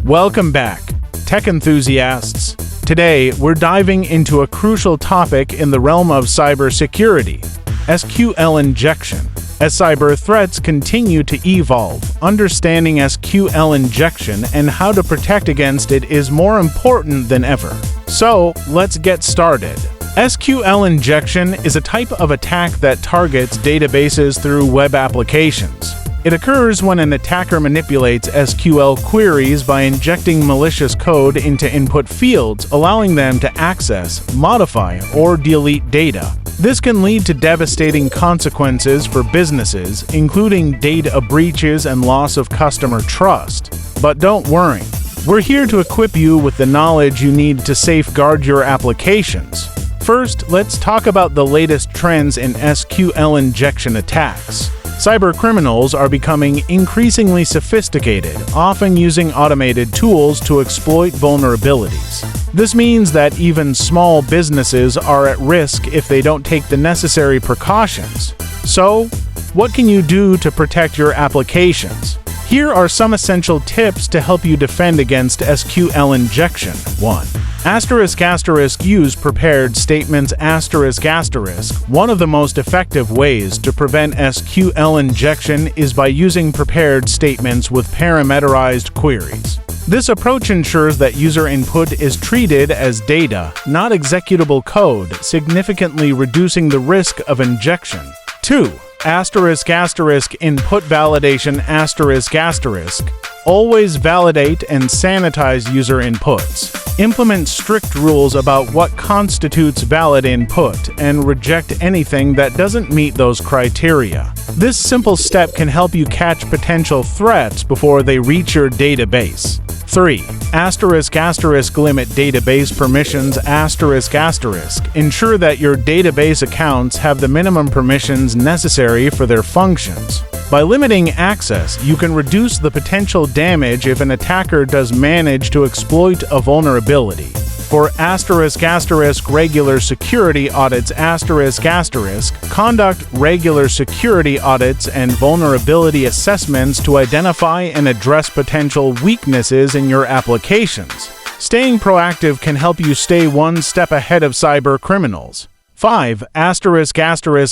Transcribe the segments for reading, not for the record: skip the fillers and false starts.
Welcome back, tech enthusiasts. Today, we're diving into a crucial topic in the realm of cybersecurity, SQL injection. As cyber threats continue to evolve, understanding SQL injection and how to protect against it is more important than ever. So, let's get started. SQL injection is a type of attack that targets databases through web applications. It occurs when an attacker manipulates SQL queries by injecting malicious code into input fields, allowing them to access, modify, or delete data. This can lead to devastating consequences for businesses, including data breaches and loss of customer trust. But don't worry, we're here to equip you with the knowledge you need to safeguard your applications. First, let's talk about the latest trends in SQL injection attacks. Cybercriminals are becoming increasingly sophisticated, often using automated tools to exploit vulnerabilities. This means that even small businesses are at risk if they don't take the necessary precautions. So, what can you do to protect your applications? Here are some essential tips to help you defend against SQL injection. 1. Use prepared statements. One of the most effective ways to prevent SQL injection is by using prepared statements with parameterized queries. This approach ensures that user input is treated as data, not executable code, significantly reducing the risk of injection. 2. Input validation. Always validate and sanitize user inputs. Implement strict rules about what constitutes valid input and reject anything that doesn't meet those criteria. This simple step can help you catch potential threats before they reach your database. 3. Limit database permissions. Ensure that your database accounts have the minimum permissions necessary for their functions. By limiting access, you can reduce the potential damage if an attacker does manage to exploit a vulnerability. For regular security audits, conduct regular security audits and vulnerability assessments to identify and address potential weaknesses in your applications. Staying proactive can help you stay one step ahead of cyber criminals. 5.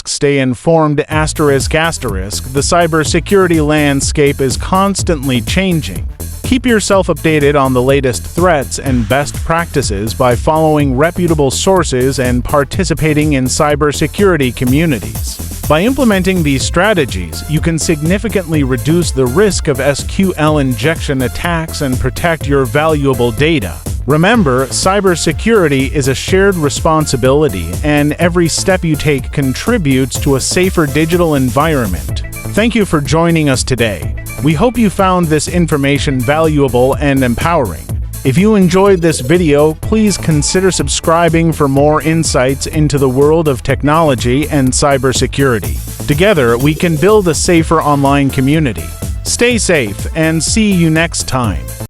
Stay informed. The cybersecurity landscape is constantly changing. Keep yourself updated on the latest threats and best practices by following reputable sources and participating in cybersecurity communities. By implementing these strategies, you can significantly reduce the risk of SQL injection attacks and protect your valuable data. Remember, cybersecurity is a shared responsibility, and every step you take contributes to a safer digital environment. Thank you for joining us today. We hope you found this information valuable and empowering. If you enjoyed this video, please consider subscribing for more insights into the world of technology and cybersecurity. Together, we can build a safer online community. Stay safe and see you next time.